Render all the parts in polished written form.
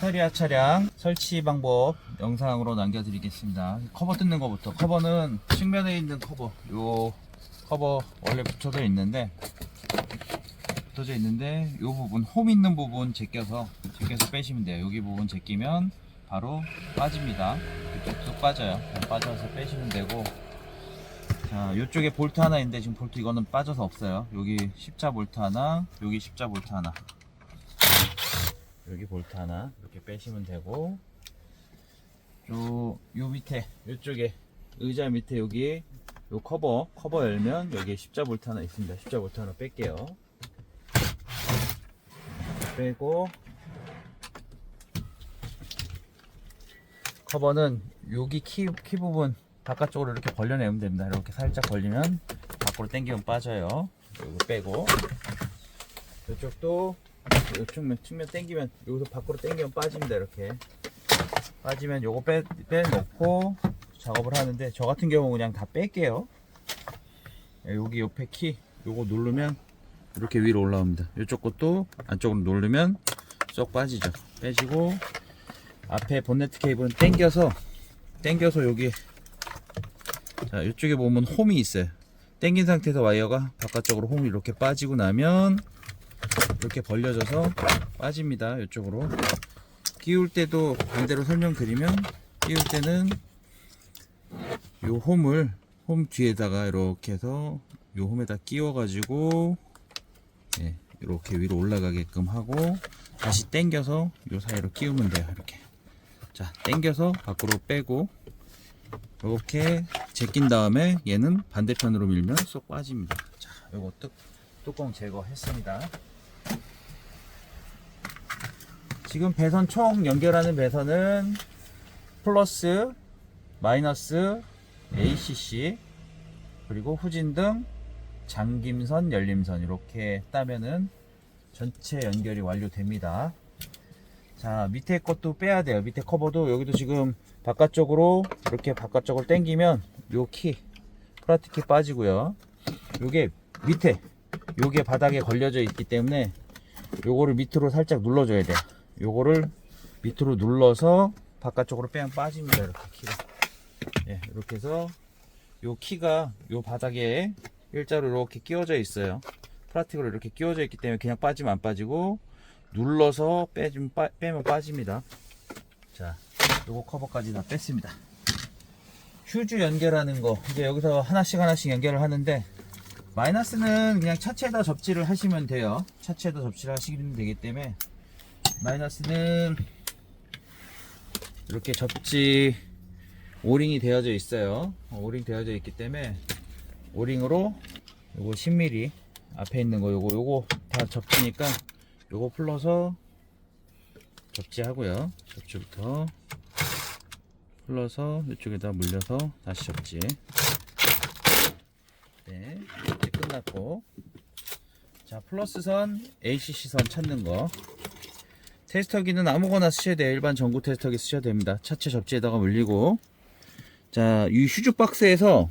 스타리아 차량 설치 방법 영상으로 남겨드리겠습니다. 커버 뜯는 것부터. 커버는 측면에 있는 커버, 요 커버 원래 붙어져 있는데 요 부분, 홈 있는 부분 제껴서 빼시면 돼요. 여기 부분 제끼면 바로 빠집니다. 이쪽도 빠져요. 빠져서 빼시면 되고, 자, 요쪽에 볼트 하나 있는데 지금 볼트 이거는 빠져서 없어요. 여기 십자 볼트 하나, 여기 십자 볼트 하나, 여기 볼트 하나 이렇게 빼시면 되고, 요 밑에 요쪽에 의자 밑에 여기 요 커버 열면 여기에 십자 볼트 하나 있습니다. 십자 볼트 하나 뺄게요. 빼고, 커버는 여기 키 부분 바깥쪽으로 이렇게 벌려내면 됩니다. 이렇게 살짝 벌리면 밖으로 당기면 빠져요. 이거 빼고, 이쪽도 측면 당기면, 여기서 밖으로 당기면 빠집니다. 이렇게 빠지면 요거 빼놓고 작업을 하는데, 저 같은 경우 그냥 다 뺄게요. 여기 옆에 키 요거 누르면 이렇게 위로 올라옵니다. 이쪽 것도 안쪽으로 누르면 쏙 빠지죠. 빼시고, 앞에 본네트 케이블은 당겨서 여기, 자, 이쪽에 보면 홈이 있어요. 당긴 상태에서 와이어가 바깥쪽으로 홈이 이렇게 빠지고 나면 이렇게 벌려져서 빠집니다. 이쪽으로 끼울 때도 반대로 설명드리면, 끼울 때는 요 홈 뒤에다가 이렇게 해서 요 홈에다 끼워 가지고, 예, 이렇게 위로 올라가게끔 하고, 다시 당겨서 요 사이로 끼우면 돼요. 이렇게, 자, 당겨서 밖으로 빼고, 이렇게 제낀 다음에 얘는 반대편으로 밀면 쏙 빠집니다. 자, 요거 뚜껑 제거했습니다. 지금 배선 총 연결하는 배선은 플러스, 마이너스, ACC, 그리고 후진등, 잠김선, 열림선 이렇게 따면은 전체 연결이 완료됩니다. 자, 밑에 것도 빼야 돼요. 밑에 커버도 여기도 지금 바깥쪽으로 이렇게 바깥쪽으로 당기면 요 키, 프라티키 빠지고요. 요게 밑에, 요게 바닥에 걸려져 있기 때문에 요거를 밑으로 살짝 눌러줘야 돼요. 요거를 밑으로 눌러서 바깥쪽으로 빼면 빠집니다. 이렇게 키가. 예, 이렇게 해서 요 키가 요 바닥에 일자로 이렇게 끼워져 있어요. 프라틱으로 이렇게 끼워져 있기 때문에 그냥 빠지면 안 빠지고, 눌러서 빼면 빠집니다. 자, 요거 커버까지 다 뺐습니다. 휴즈 연결하는 거, 이제 여기서 하나씩 연결을 하는데, 마이너스는 그냥 차체에다 접지를 하시면 돼요. 차체에다 접지를 하시면 되기 때문에, 마이너스는 이렇게 접지 오링이 되어져 있어요. 오링 되어져 있기 때문에 오링으로 요거 10mm 앞에 있는 거 요거 다 접지니까 요거 풀러서 접지하고요. 접지부터 풀러서 이쪽에다 물려서 다시 접지. 네, 이제 끝났고, 자, 플러스선, ACC선 찾는 거. 테스터기는 아무거나 쓰셔야 돼요. 일반 전구 테스터기 쓰셔도 됩니다. 차체 접지에다가 물리고, 자, 이 휴즈 박스에서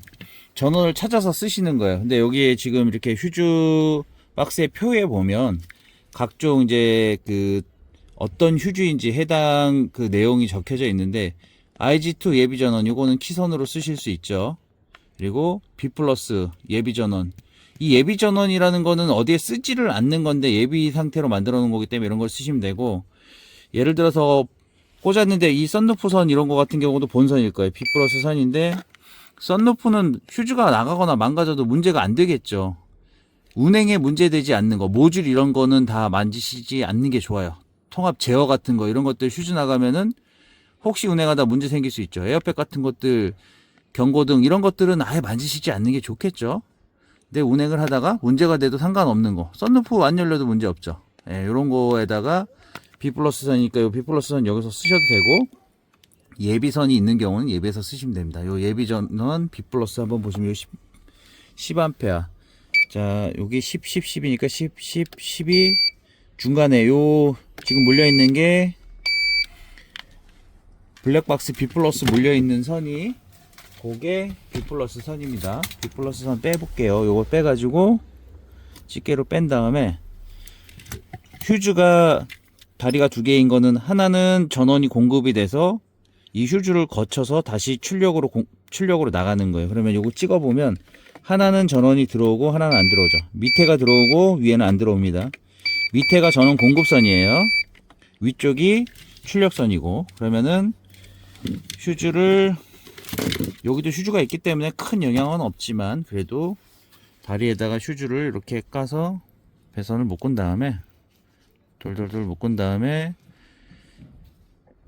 전원을 찾아서 쓰시는 거예요. 근데 여기에 지금 이렇게 휴즈 박스의 표에 보면 각종 이제 그 어떤 휴즈인지 해당 그 내용이 적혀져 있는데, IG2 예비 전원 이거는 키선으로 쓰실 수 있죠. 그리고 B+ 예비 전원, 이 예비 전원이라는 거는 어디에 쓰지를 않는 건데 예비 상태로 만들어 놓은 거기 때문에 이런 걸 쓰시면 되고, 예를 들어서 꽂았는데 이 썬루프 선 이런 거 같은 경우도 본선일 거예요. B+ 선인데 썬루프는 휴즈가 나가거나 망가져도 문제가 안 되겠죠. 운행에 문제되지 않는 거, 모듈 이런 거는 다 만지시지 않는 게 좋아요. 통합 제어 같은 거 이런 것들 휴즈 나가면은 혹시 운행하다 문제 생길 수 있죠. 에어백 같은 것들, 경고등 이런 것들은 아예 만지시지 않는 게 좋겠죠. 근데 운행을 하다가 문제가 돼도 상관없는 거, 썬루프 안 열려도 문제 없죠. 예, 이런 거에다가 B+ 선이니까 요 B+ 선 여기서 쓰셔도 되고, 예비선이 있는 경우는 예비에서 쓰시면 됩니다. 요 예비 전원 B+ 한번 보시면 요 10A. 자, 여기 10, 10이니까 12 중간에 요 지금 물려 있는 게 블랙박스 B+ 물려 있는 선이 그게 B+ 선입니다. B+ 선 빼볼게요. 요거 빼가지고 집게로 뺀 다음에 휴즈가 다리가 두 개인 거는 하나는 전원이 공급이 돼서 이 휴즈를 거쳐서 다시 출력으로 나가는 거예요. 그러면 요거 찍어 보면 하나는 전원이 들어오고 하나는 안 들어오죠. 밑에가 들어오고 위에는 안 들어옵니다. 밑에가 전원 공급선이에요. 위쪽이 출력선이고, 그러면은 휴즈를, 여기도 휴즈가 있기 때문에 큰 영향은 없지만 그래도 다리에다가 휴즈를 이렇게 까서 배선을 묶은 다음에 돌돌돌 묶은 다음에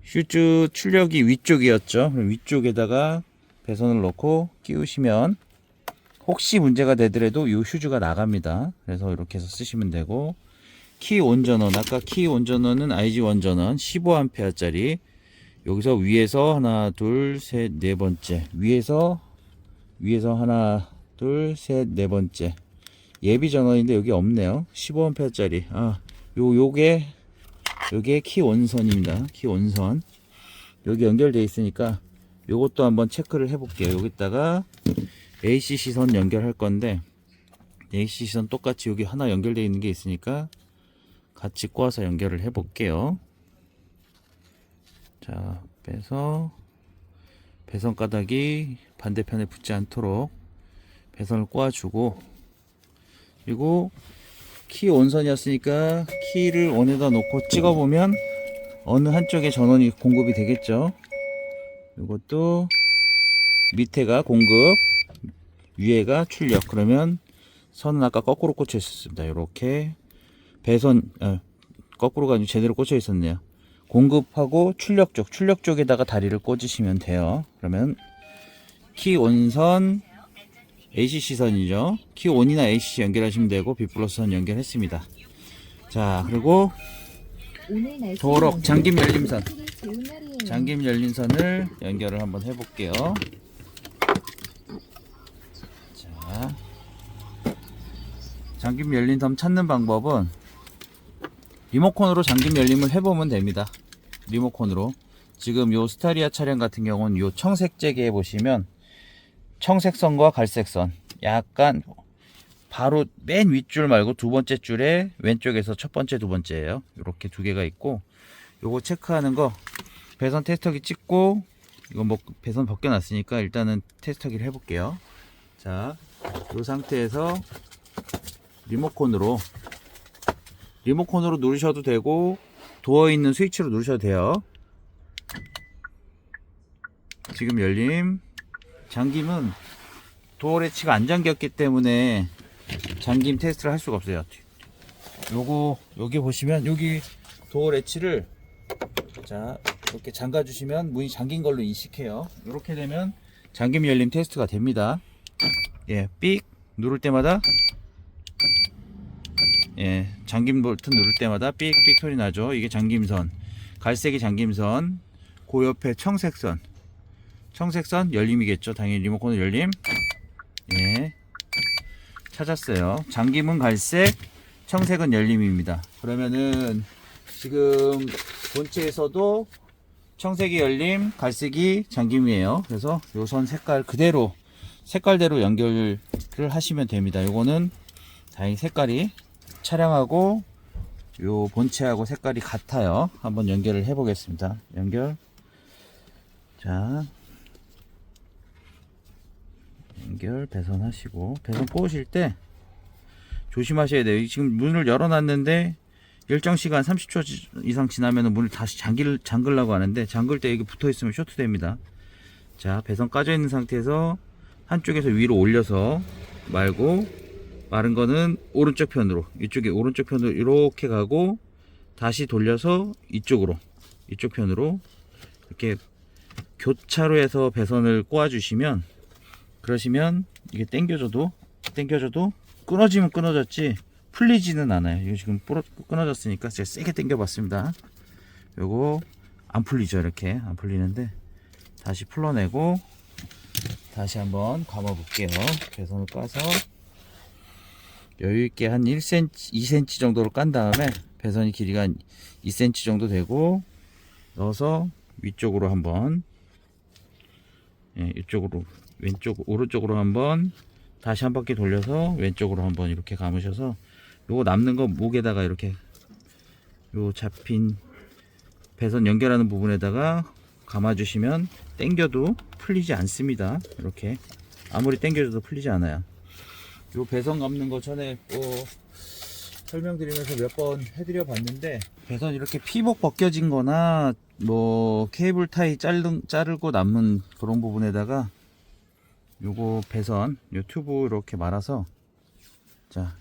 휴즈 출력이 위쪽이었죠. 그럼 위쪽에다가 배선을 넣고 끼우시면 혹시 문제가 되더라도 이 휴즈가 나갑니다. 그래서 이렇게 해서 쓰시면 되고, 키 온전원, 아까 키 온전원은 IG1 전원 15A 짜리, 여기서 위에서 하나 둘 셋 네 번째, 위에서 하나 둘 셋 네 번째 예비 전원인데 여기 없네요. 15A 짜리. 요게 키 온선입니다. 키 온선 여기 연결되어 있으니까 요것도 한번 체크를 해 볼게요. 여기다가 AC 선 연결할 건데, AC 선 똑같이 여기 하나 연결되어 있는 게 있으니까 같이 꼬아서 연결을 해 볼게요. 자, 빼서 배선 가닥이 반대편에 붙지 않도록 배선을 꼬아주고, 그리고 키 온선이었으니까 키를 온에다 놓고 찍어보면 어느 한쪽에 전원이 공급이 되겠죠. 이것도 밑에가 공급, 위에가 출력. 그러면 선은 아까 거꾸로 꽂혀 있었습니다. 이렇게 배선, 거꾸로가 아니고 제대로 꽂혀 있었네요. 공급하고 출력 쪽에다가 다리를 꽂으시면 돼요. 그러면 키 온선 ACC 선이죠. 키 온이나 ACC 연결하시면 되고, B 플러스 선 연결했습니다. 자, 그리고 도록 잠김 열림선, 잠김 열림선을 연결을 한번 해볼게요. 자, 잠김 열림선 찾는 방법은 리모컨으로 잠김 열림을 해보면 됩니다. 리모컨으로. 지금 요 스타리아 차량 같은 경우는 요 청색 재계에 보시면 청색선과 갈색선, 약간 바로 맨 윗줄 말고 두 번째 줄에 왼쪽에서 첫 번째, 두 번째예요. 이렇게 두 개가 있고, 요거 체크하는 거 배선 테스터기 찍고, 이거 뭐 배선 벗겨놨으니까 일단은 테스터기를 해볼게요. 자, 이 상태에서 리모컨으로 누르셔도 되고 도어 있는 스위치로 누르셔도 돼요. 지금 열림. 잠김은 도어 레치가 안 잠겼기 때문에 잠김 테스트를 할 수가 없어요. 여기 보시면 여기 도어 레치를 자 이렇게 잠가 주시면 문이 잠긴 걸로 인식해요. 이렇게 되면 잠김 열림 테스트가 됩니다. 예, 삑 누를 때마다, 예, 잠김 버튼 누를 때마다 삑삑 소리 나죠. 이게 잠김선, 갈색이 잠김선, 그 옆에 청색선 열림이겠죠. 당연히 리모컨 열림. 예, 찾았어요. 잠김은 갈색, 청색은 열림입니다. 그러면은 지금 본체에서도 청색이 열림, 갈색이 잠김이에요. 그래서 요 선 색깔대로 연결을 하시면 됩니다. 요거는 다행히 색깔이 차량하고 요 본체하고 색깔이 같아요. 한번 연결을 해 보겠습니다. 연결. 자, 연결 배선하시고, 배선 꽂으실 때 조심하셔야 돼요. 지금 문을 열어놨는데 일정 시간 30초 이상 지나면 문을 다시 잠글라고 하는데, 잠글 때 이게 붙어 있으면 쇼트 됩니다. 자, 배선 까져 있는 상태에서 한쪽에서 위로 올려서 말고, 마른 거는 오른쪽 편으로, 이쪽 편으로 이렇게 가고, 다시 돌려서 이쪽 편으로 이렇게 교차로 해서 배선을 꼬아 주시면, 그러시면 이게 당겨줘도 끊어지면 끊어졌지 풀리지는 않아요. 이거 지금 끊어졌으니까 제가 세게 당겨 봤습니다. 요거 안 풀리죠. 이렇게 안 풀리는데 다시 풀어내고 다시 한번 감아 볼게요. 배선을 까서 여유있게 한 1cm, 2cm 정도로 깐 다음에, 배선이 길이가 2cm 정도 되고 넣어서 위쪽으로 한번, 예, 이쪽으로 오른쪽으로 한번 다시 한 바퀴 돌려서 왼쪽으로 한번 이렇게 감으셔서, 요거 남는 거 목에다가 이렇게 요 잡힌 배선 연결하는 부분에다가 감아주시면 당겨도 풀리지 않습니다. 이렇게 아무리 당겨줘도 풀리지 않아요. 요 배선 감는 거 전에 설명드리면서 몇 번 해드려 봤는데, 배선 이렇게 피복 벗겨진 거나 뭐 케이블 타이 자르고 남은 그런 부분에다가 요거 배선 요 튜브 이렇게 말아서, 자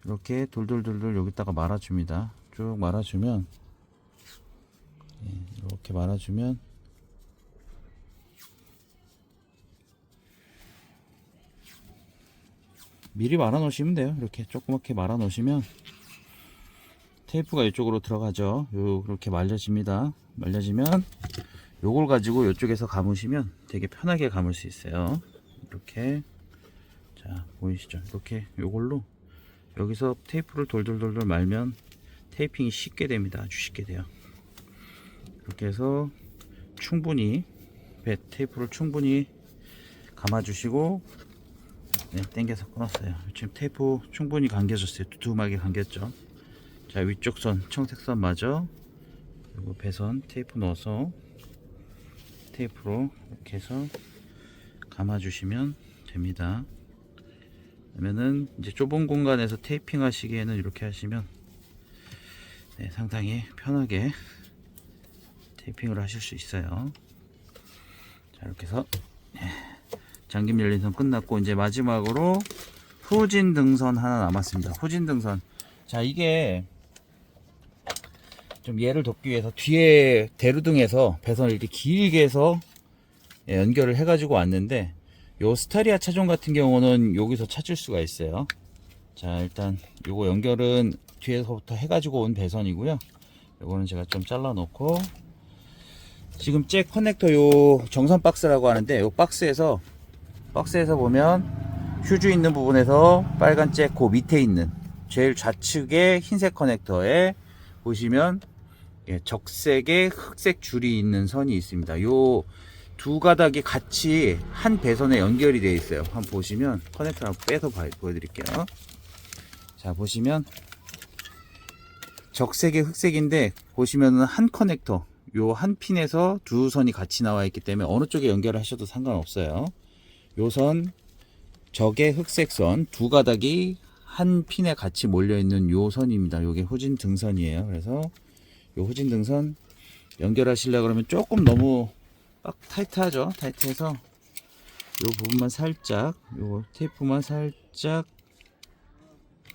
이렇게 돌돌돌돌 여기다가 말아줍니다. 쭉 말아주면, 이렇게 말아주면 미리 말아 놓으시면 돼요. 이렇게 조그맣게 말아 놓으시면 테이프가 이쪽으로 들어가죠. 이렇게 말려집니다. 말려지면 요걸 가지고 이쪽에서 감으시면 되게 편하게 감을 수 있어요. 이렇게, 자 보이시죠? 이렇게 요걸로 여기서 테이프를 돌돌돌돌 말면 테이핑이 쉽게 됩니다. 아주 쉽게 돼요. 이렇게 해서 충분히 테이프를 충분히 감아주시고, 네, 당겨서 끊었어요. 지금 테이프 충분히 감겨졌어요. 두툼하게 감겼죠. 자, 위쪽 선, 청색 선 마저 그리고 배선 테이프 넣어서 테이프로 이렇게 해서 감아주시면 됩니다. 그러면은 이제 좁은 공간에서 테이핑 하시기에는 이렇게 하시면, 네, 상당히 편하게 테이핑을 하실 수 있어요. 자, 이렇게 해서 잠김 열린 선 끝났고, 이제 마지막으로 후진 등선 하나 남았습니다. 후진 등선. 자, 이게 좀 얘를 돕기 위해서 뒤에 대루등에서 배선을 이렇게 길게 해서 연결을 해가지고 왔는데, 요 스타리아 차종 같은 경우는 여기서 찾을 수가 있어요. 자, 일단 요거 연결은 뒤에서부터 해가지고 온 배선이고요. 요거는 제가 좀 잘라 놓고, 지금 잭 커넥터 요 정선 박스라고 하는데, 요 박스에서 보면 휴즈 있는 부분에서 빨간 잭 그 밑에 있는 제일 좌측에 흰색 커넥터에 보시면 적색의 흑색 줄이 있는 선이 있습니다. 요 두 가닥이 같이 한 배선에 연결이 되어 있어요. 한번 보시면 커넥터를 한번 빼서 보여드릴게요. 자, 보시면 적색의 흑색인데, 보시면은 한 커넥터, 요 한 핀에서 두 선이 같이 나와 있기 때문에 어느 쪽에 연결하셔도 상관없어요. 요 선, 적의 흑색 선 두 가닥이 한 핀에 같이 몰려 있는 요 선입니다. 요게 후진 등선이에요. 그래서 요 후진 등선 연결하시려고 그러면 조금 너무 빡 타이트하죠. 타이트해서 요 부분만 살짝, 요 테이프만 살짝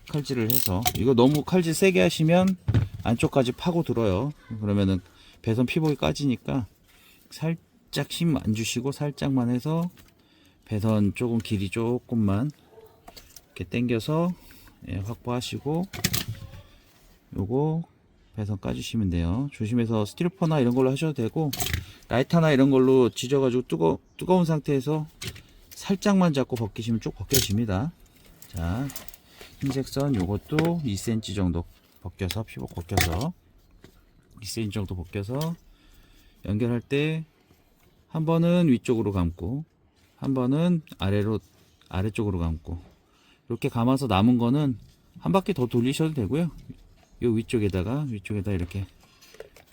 칼질을 해서, 이거 너무 칼질 세게 하시면 안쪽까지 파고 들어요. 그러면은 배선 피복이 까지니까 살짝 힘 안 주시고 살짝만 해서 배선 조금 길이 조금만 이렇게 당겨서 확보하시고, 요거 배선 까주시면 돼요. 조심해서 스티로퍼나 이런 걸로 하셔도 되고, 라이터나 이런 걸로 지져가지고 뜨거운 상태에서 살짝만 잡고 벗기시면 쭉 벗겨집니다. 자, 흰색 선 요것도 2cm 정도 벗겨서, 피복 벗겨서 2cm 정도 벗겨서 연결할 때 한 번은 위쪽으로 감고 한 번은 아래쪽으로 감고, 이렇게 감아서 남은 거는 한 바퀴 더 돌리셔도 되고요. 요 위쪽에다 이렇게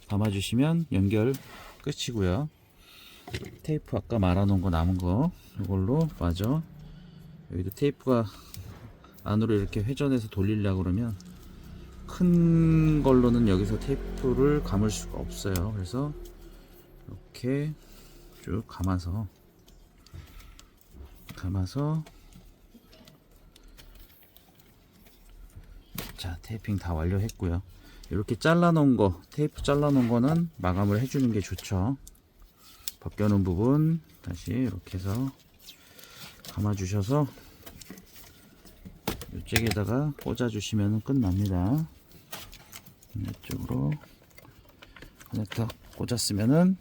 감아주시면 연결 끝이고요. 테이프 아까 말아놓은 거 남은 거 이걸로 맞아. 여기도 테이프가 안으로 이렇게 회전해서 돌리려고 그러면 큰 걸로는 여기서 테이프를 감을 수가 없어요. 그래서 이렇게 쭉 감아서 자, 테이핑 다 완료했고요. 이렇게 잘라놓은 거, 테이프 잘라놓은 거는 마감을 해주는 게 좋죠. 벗겨놓은 부분 다시 이렇게 해서 감아주셔서 이쪽에다가 꽂아주시면 끝납니다. 이쪽으로 커넥터 꽂았으면은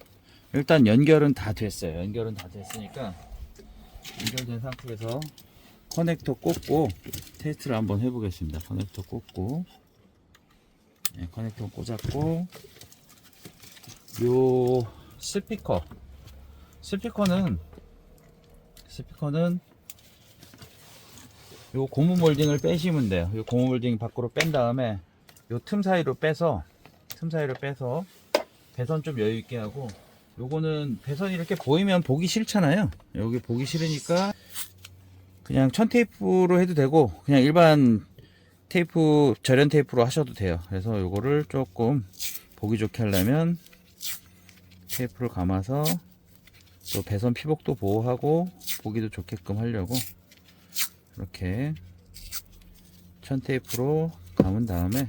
일단 연결은 다 됐어요. 연결은 다 됐으니까 연결된 상태에서 커넥터 꽂고 테스트를 한번 해보겠습니다. 커넥터 꽂고, 네, 커넥터 꽂았고, 요 스피커는 요 고무 몰딩을 빼시면 돼요. 요 고무 몰딩 밖으로 뺀 다음에 요 틈 사이로 빼서 배선 좀 여유 있게 하고, 요거는 배선이 이렇게 보이면 보기 싫잖아요. 여기 보기 싫으니까 그냥 천 테이프로 해도 되고 그냥 일반 테이프, 절연 테이프로 하셔도 돼요. 그래서 요거를 조금 보기 좋게 하려면 테이프를 감아서 또 배선 피복도 보호하고 보기도 좋게끔 하려고 이렇게 천 테이프로 감은 다음에,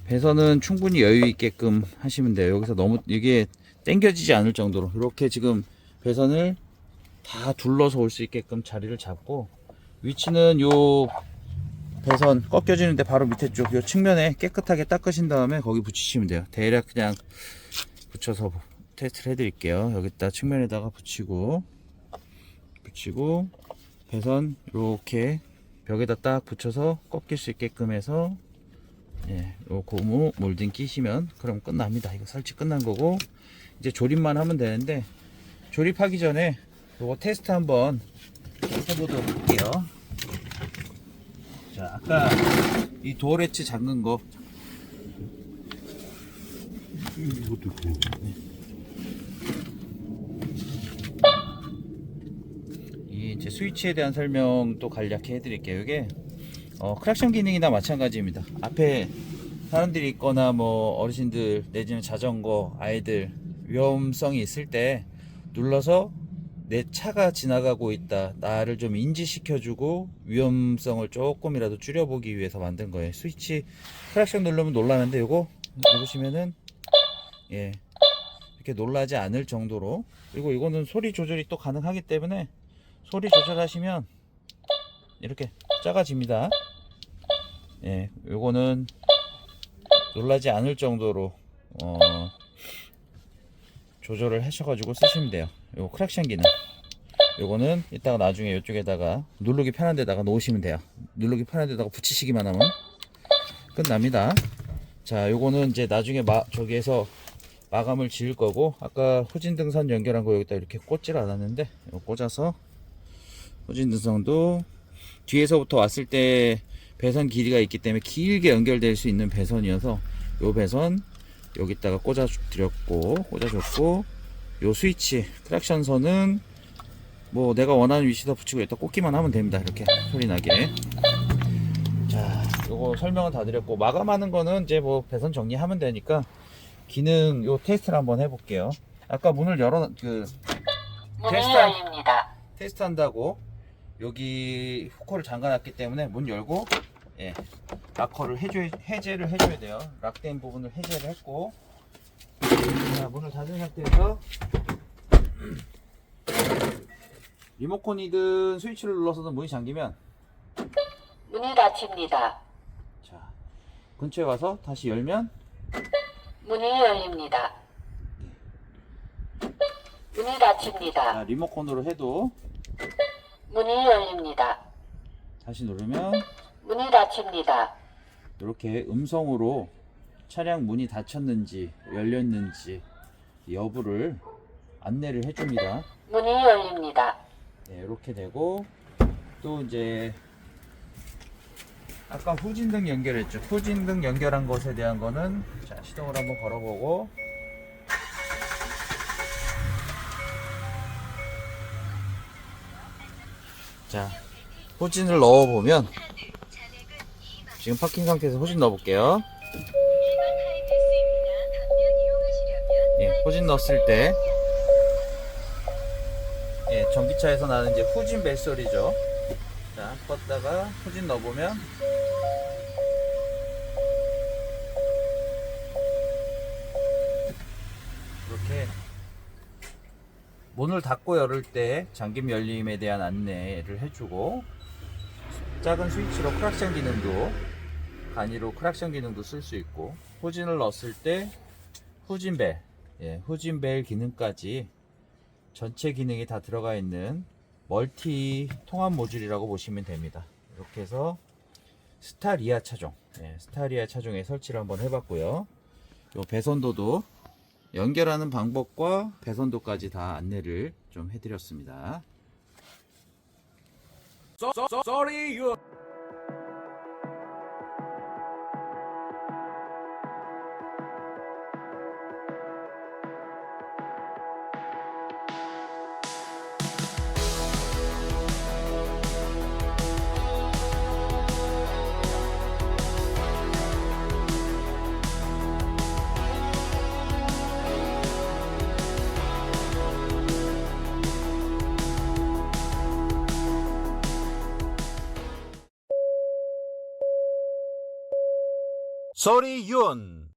배선은 충분히 여유 있게끔 하시면 돼요. 여기서 너무 이게 당겨지지 않을 정도로 이렇게 지금 배선을 다 둘러서 올 수 있게끔 자리를 잡고, 위치는 요 배선 꺾여지는데 바로 밑에 쪽 요 측면에 깨끗하게 닦으신 다음에 거기 붙이시면 돼요. 대략 그냥 붙여서 테스트를 해드릴게요. 여기다 측면에다가 붙이고 배선 이렇게 벽에다 딱 붙여서 꺾일 수 있게끔 해서, 예, 요 고무 몰딩 끼시면 그럼 끝납니다. 이거 설치 끝난 거고, 이제 조립만 하면 되는데, 조립하기 전에 요거 테스트 한번 해보도록 할게요. 자, 아까 이 도어 렛츠 잠근 거, 이것도 있고. 이 이제 스위치에 대한 설명 또 간략히 해드릴게요. 이게 크락션 기능이나 마찬가지입니다. 앞에 사람들이 있거나 뭐 어르신들 내지는 자전거, 아이들 위험성이 있을 때 눌러서 내 차가 지나가고 있다, 나를 좀 인지시켜주고 위험성을 조금이라도 줄여보기 위해서 만든 거예요. 스위치 크락션 누르면 놀라는데, 요거 누르시면은, 예, 이렇게 놀라지 않을 정도로. 그리고 이거는 소리 조절이 또 가능하기 때문에 소리 조절하시면 이렇게 작아집니다. 예, 요거는 놀라지 않을 정도로 조절을 하셔가지고 쓰시면 돼요. 요 크락션 기능, 요거는 이따가 나중에 이쪽에다가 누르기 편한 데다가 놓으시면 돼요. 누르기 편한 데다가 붙이시기만 하면 끝납니다. 자, 요거는 이제 나중에 저기에서 마감을 지을 거고, 아까 후진 등선 연결한 거 여기다 이렇게 꽂질 않았는데, 이거 꽂아서 후진 등선도 뒤에서부터 왔을 때 배선 길이가 있기 때문에 길게 연결될 수 있는 배선이어서 요 배선 여기다가 꽂아줬고, 요 스위치 크락션 선은 뭐 내가 원하는 위치에다 붙이고 여기다 꽂기만 하면 됩니다. 이렇게 소리 나게. 자, 요거 설명은 다 드렸고, 마감하는 거는 이제 뭐 배선 정리하면 되니까 기능 요 테스트를 한번 해볼게요. 아까 문을 문이 열립니다. 테스트 한다고 여기 후커를 잠가놨기 때문에 문 열고, 예, 락커를 해제를 해줘야 돼요. 락된 부분을 해제를 했고, 자, 문을 닫은 상태에서 리모컨이든 스위치를 눌러서든 문이 잠기면, 문이 닫힙니다. 자, 근처에 와서 다시 열면 문이 열립니다. 문이 닫힙니다. 자, 리모컨으로 해도 문이 열립니다. 다시 누르면 문이 닫힙니다. 이렇게 음성으로 차량 문이 닫혔는지 열렸는지 여부를 안내를 해줍니다. 문이 열립니다. 네, 이렇게 되고, 또 이제 아까 후진등 연결했죠. 후진등 연결한 것에 대한 거는, 자, 시동을 한번 걸어보고, 자, 후진을 넣어보면, 지금 파킹 상태에서 후진 넣어볼게요. 예, 후진 넣었을 때, 예, 전기차에서 나는 이제 후진 벨소리죠. 자, 껐다가 후진 넣어보면, 이렇게 문을 닫고 열을 때 잠김 열림에 대한 안내를 해주고, 작은 스위치로 크락션 기능도, 간이로 크락션 기능도 쓸 수 있고, 후진을 넣었을 때 후진벨, 예, 후진벨 기능까지 전체 기능이 다 들어가 있는 멀티 통합 모듈이라고 보시면 됩니다. 이렇게 해서 스타리아 차종, 예, 스타리아 차종에 설치를 한번 해봤고요. 요 배선도도 연결하는 방법과 배선도까지 다 안내를 좀 해드렸습니다. Sorry, you. 소리윤